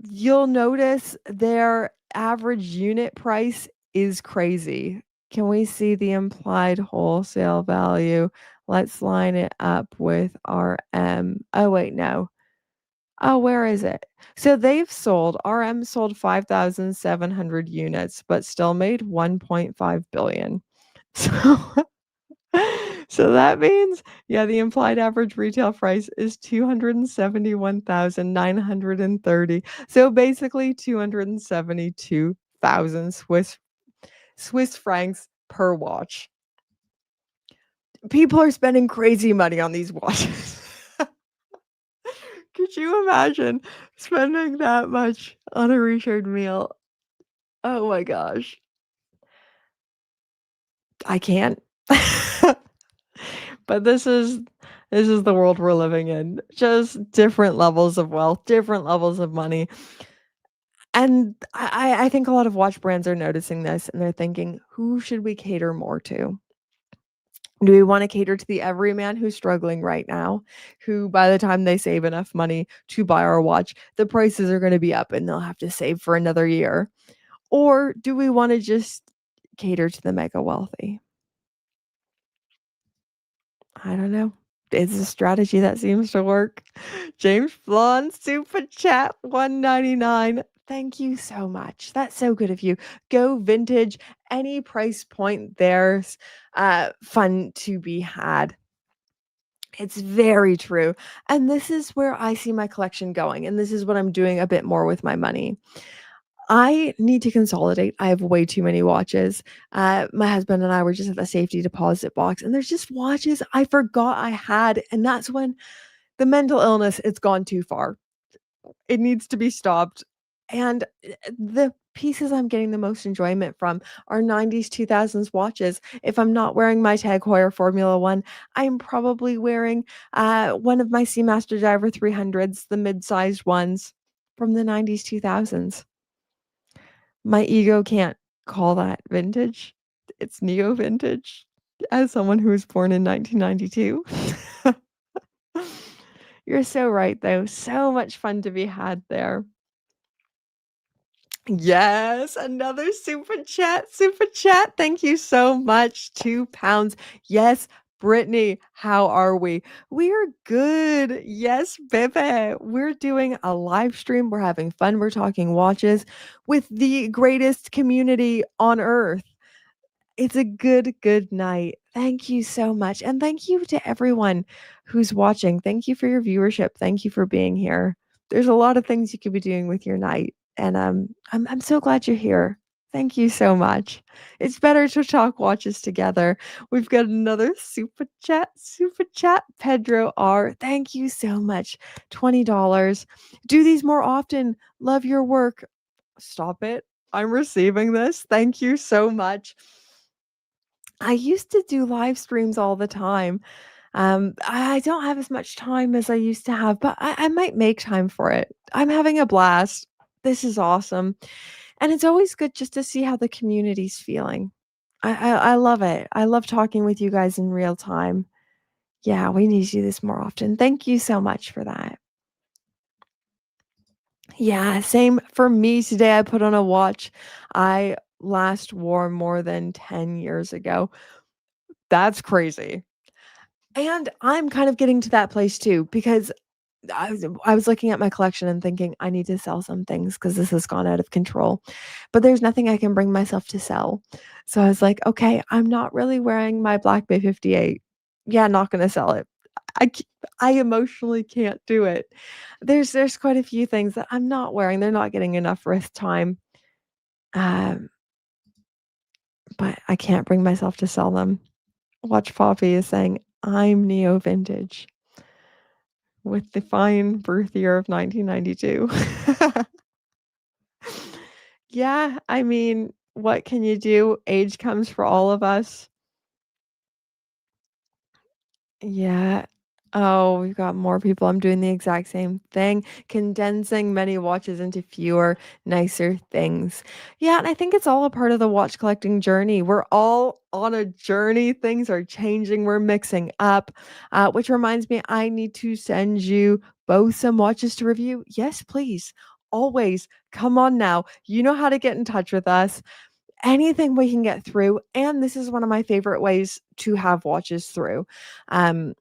you'll notice their average unit price is crazy. Can we see the implied wholesale value? Let's line it up with RM. Oh, wait, no. Oh, where is it? So they've sold, RM sold 5,700 units, but still made 1.5 billion. So so that means, yeah, the implied average retail price is 271,930. So basically 272,000 Swiss francs per watch. People are spending crazy money on these watches. Could you imagine spending that much on a Richard Mille? Oh my gosh. I can't. But this is the world we're living in. Just different levels of wealth, different levels of money. And I think a lot of watch brands are noticing this and they're thinking, who should we cater more to? Do we want to cater to the everyman who's struggling right now, who by the time they save enough money to buy our watch, the prices are going to be up and they'll have to save for another year? Or do we want to just cater to the mega wealthy? I don't know. It's a strategy that seems to work. James Blonde, Super Chat 199. Thank you so much. That's so good of you. Go vintage. Any price point, there's fun to be had. It's very true. And this is where I see my collection going. And this is what I'm doing a bit more with my money. I need to consolidate. I have way too many watches. My husband and I were just at the safety deposit box, and there's just watches I forgot I had. And that's when the mental illness, it's gone too far. It needs to be stopped. And the pieces I'm getting the most enjoyment from are 90s, 2000s watches. If I'm not wearing my Tag Heuer Formula One, I'm probably wearing one of my Seamaster Diver 300s, the mid-sized ones from the 90s, 2000s. My ego can't call that vintage. It's neo vintage as someone who was born in 1992. You're so right, though. So much fun to be had there. Yes, another super chat, super chat. Thank you so much. £2. Yes, Brittany, how are we? We are good. Yes, baby. We're doing a live stream. We're having fun. We're talking watches with the greatest community on earth. It's a good night. Thank you so much. And thank you to everyone who's watching. Thank you for your viewership. Thank you for being here. There's a lot of things you could be doing with your night. And I'm so glad you're here. Thank you so much. It's better to talk watches together. We've got another super chat, super chat. Pedro R. Thank you so much. $20. Do these more often. Love your work. Stop it. I'm receiving this. Thank you so much. I used to do live streams all the time. I don't have as much time as I used to have, but I might make time for it. I'm having a blast. This is awesome. And it's always good just to see how the community's feeling. I love it. I love talking with you guys in real time. Yeah, we need to do this more often. Thank you so much for that. Yeah, same for me today. I put on a watch I last wore more than 10 years ago. That's crazy. And I'm kind of getting to that place too because I was looking at my collection and thinking I need to sell some things because this has gone out of control. But there's nothing I can bring myself to sell. So I was like, okay, I'm not really wearing my Black Bay 58. Yeah, not going to sell it. I c- I emotionally can't do it. There's quite a few things that I'm not wearing. They're not getting enough wrist time. Um, but I can't bring myself to sell them. Watch Poppy is saying, I'm neo vintage with the fine birth year of 1992. Yeah, I mean, what can you do? Age comes for all of us. Yeah. Oh, we've got more people. I'm doing the exact same thing, condensing many watches into fewer, nicer things. Yeah, and I think it's all a part of the watch collecting journey. We're all on a journey. Things are changing. We're mixing up, which reminds me, I need to send you both some watches to review. Yes, please. Always. Come on now. You know how to get in touch with us. Anything we can get through. And this is one of my favorite ways to have watches through. Um,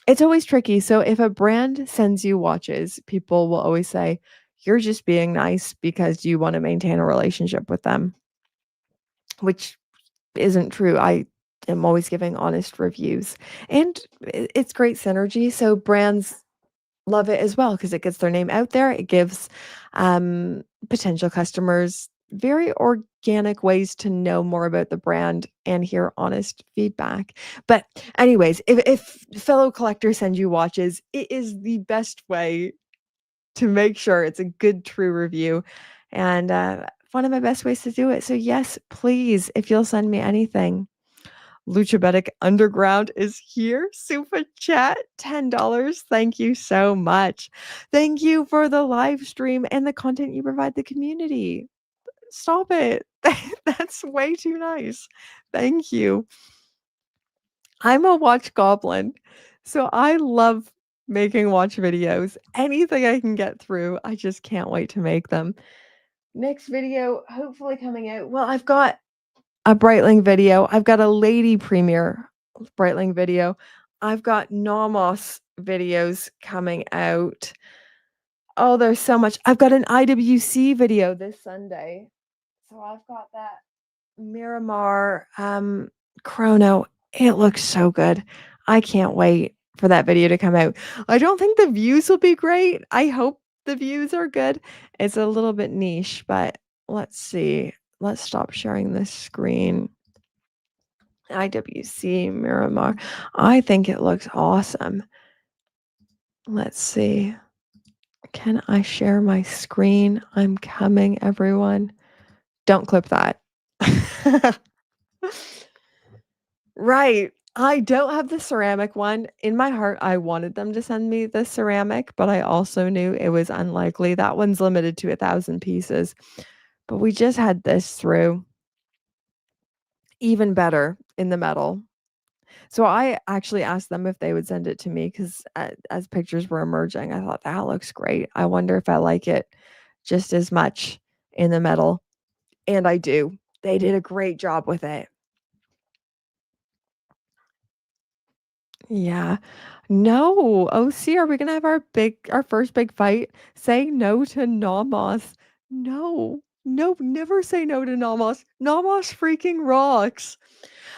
it's always tricky. So if a brand sends you watches, people will always say, you're just being nice because you want to maintain a relationship with them, which isn't true. I am always giving honest reviews. And it's great synergy. So brands love it as well because it gets their name out there. It gives potential customers very organic ways to know more about the brand and hear honest feedback. But anyways, if fellow collectors send you watches, it is the best way to make sure it's a good true review and one of my best ways to do it. So yes, please, if you'll send me anything. Luchabetic Underground is here. Super chat, $10. Thank you so much. Thank you for the live stream and the content you provide the community. Stop it. That's way too nice. Thank you. I'm a watch goblin, so I love making watch videos. Anything I can get through, I just can't wait to make them. Next video, hopefully coming out. Well, I've got a Breitling video. I've got a lady premiere Breitling video. I've got Nomos videos coming out. Oh, there's so much. I've got an IWC video this Sunday. So I've got that Miramar chrono. It looks so good. I can't wait for that video to come out. I don't think the views will be great. I hope the views are good. It's a little bit niche, but let's see. Let's stop sharing this screen. IWC Miramar. I think it looks awesome. Let's see. Can I share my screen? I'm coming, everyone. Don't clip that. Right. I don't have the ceramic one. In my heart, I wanted them to send me the ceramic, but I also knew it was unlikely. That one's limited to 1,000 pieces. But we just had this through. Even better in the metal. So I actually asked them if they would send it to me because as pictures were emerging, I thought that looks great. I wonder if I like it just as much in the metal. And I do. They did a great job with it. Yeah. No. OC, are we gonna have our first big fight? Say no to Nomos. No. No, never say no to Nomos. Nomos freaking rocks.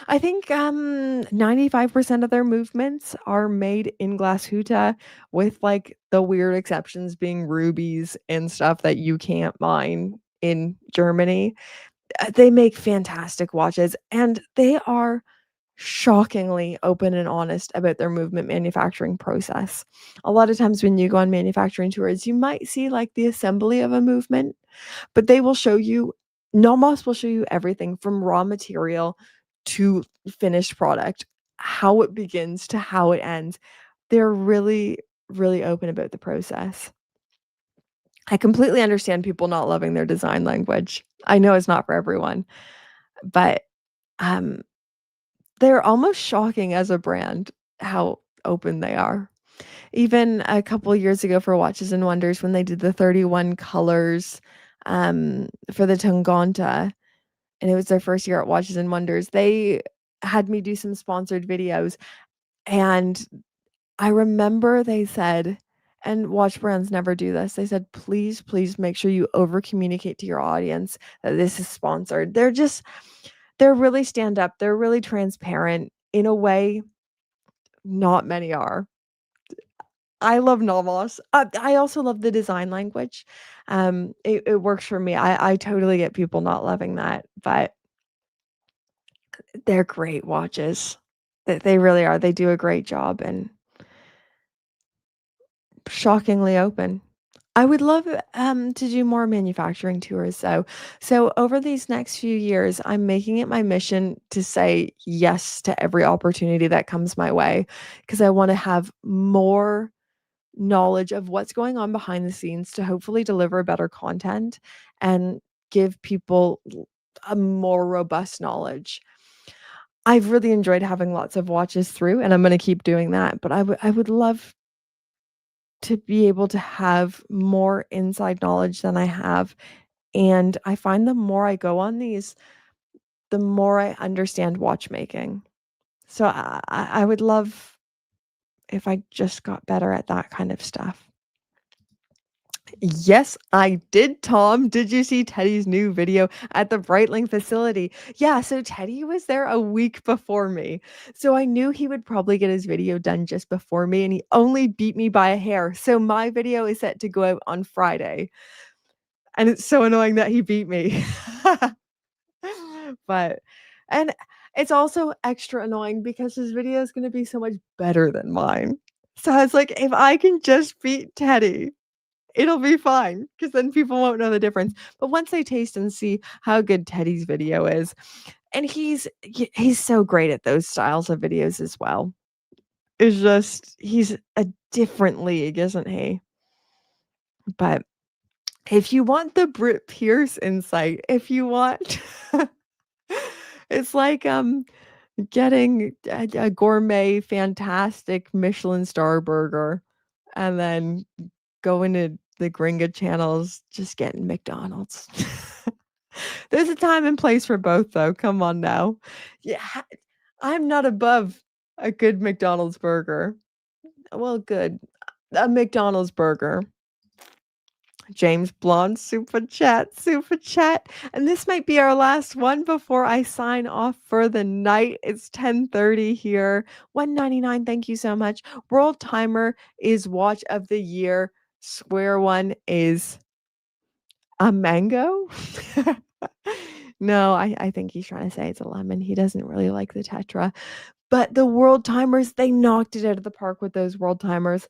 I think 95% of their movements are made in Glashutte with like the weird exceptions being rubies and stuff that you can't mine in Germany. They make fantastic watches and they are shockingly open and honest about their movement manufacturing process. A lot of times when you go on manufacturing tours, you might see like the assembly of a movement, but they will show you Nomos will show you everything from raw material to finished product, how it begins to how it ends. They're really, really open about the process. I completely understand people not loving their design language. I know it's not for everyone, but, um, they're almost shocking as a brand how open they are. Even a couple years ago for Watches and Wonders when they did the 31 colors, for the Tanganta, and it was their first year at Watches and Wonders, they had me do some sponsored videos, and I remember they said and watch brands never do this, they said, "Please, please make sure you over communicate to your audience that this is sponsored." They're really stand up, they're really transparent in a way not many are. I love Nomos. I also love the design language. It works for me. I totally get people not loving that, but they're great watches. They really are. They do a great job and shockingly open. I would love, to do more manufacturing tours, though. So over these next few years, I'm making it my mission to say yes to every opportunity that comes my way because I wanna have more knowledge of what's going on behind the scenes to hopefully deliver better content and give people a more robust knowledge. I've really enjoyed having lots of watches through, and I'm gonna keep doing that, but I would love to be able to have more inside knowledge than I have, and I find the more I go on these, the more I understand watchmaking. So I would love if I just got better at that kind of stuff. Yes, I did, Tom. Did you see Teddy's new video at the Breitling facility? Yeah, so Teddy was there a week before me. So I knew he would probably get his video done just before me, and he only beat me by a hair. So my video is set to go out on Friday. And it's so annoying that he beat me. But and it's also extra annoying because his video is gonna be so much better than mine. So I was like, if I can just beat Teddy, it'll be fine, because then people won't know the difference. But once they taste and see how good Teddy's video is, and he's so great at those styles of videos as well. It's just he's a different league, isn't he? But if you want the Brit Pierce insight, if you want it's like, getting a gourmet, fantastic Michelin star burger and then going to the Gringa channels, just getting McDonald's. There's a time and place for both, though, come on now. Yeah, I'm not above a good McDonald's burger. Well, good. A McDonald's burger. James Blonde super chat. And this might be our last one before I sign off for the night. It's 10:30 here. 199. Thank you so much. World Timer is watch of the year. Swear one is a mango? No, I think he's trying to say it's a lemon. He doesn't really like the tetra. But the world timers, they knocked it out of the park with those world timers.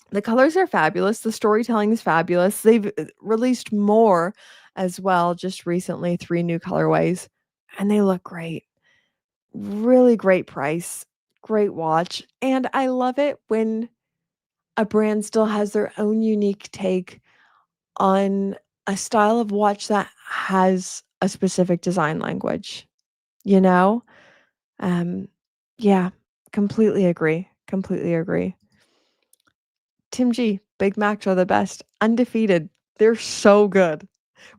The colors are fabulous, the storytelling is fabulous, they've, released more as well just recently, 3 new colorways, and they look great. Really great price, great watch, and I love it when a brand still has their own unique take on a style of watch that has a specific design language, you know? Um, yeah, completely agree, completely agree. Tim G, Big Macs are the best, undefeated. They're so good.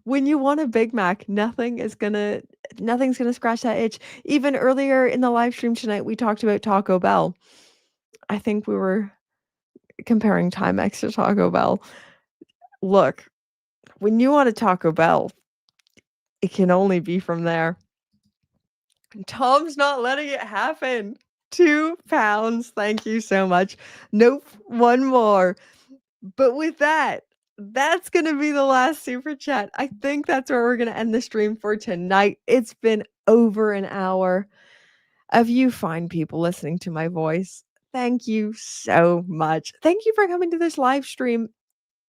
When you want a Big Mac, nothing's gonna scratch that itch. Even earlier in the live stream tonight, we talked about Taco Bell. I think we were comparing Timex to Taco Bell. Look, when you want a Taco Bell, it can only be from there. Tom's not letting it happen. 2 pounds, thank you so much. Nope, 1 more. But with that, that's gonna be the last super chat. I think that's where we're gonna end the stream for tonight. It's been over an hour. If you find people listening to my voice, thank you so much. Thank you for coming to this live stream.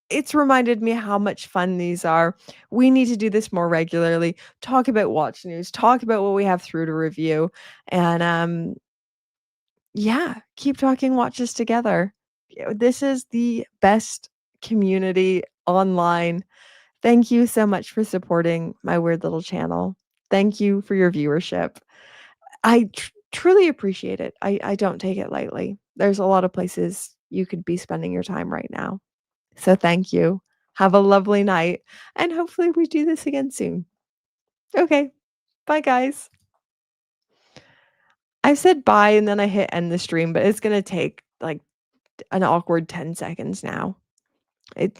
It's reminded me how much fun these are. We need to do this more regularly. Talk about watch news, talk about what we have through to review, and, yeah, keep talking watches together. This is the best community online. Thank you so much for supporting my weird little channel. Thank you for your viewership. I truly appreciate it. I don't take it lightly. There's a lot of places you could be spending your time right now. So thank you. Have a lovely night, and hopefully we do this again soon. Okay. Bye, guys. I said bye and then I hit end the stream, but it's gonna take like an awkward 10 seconds now. It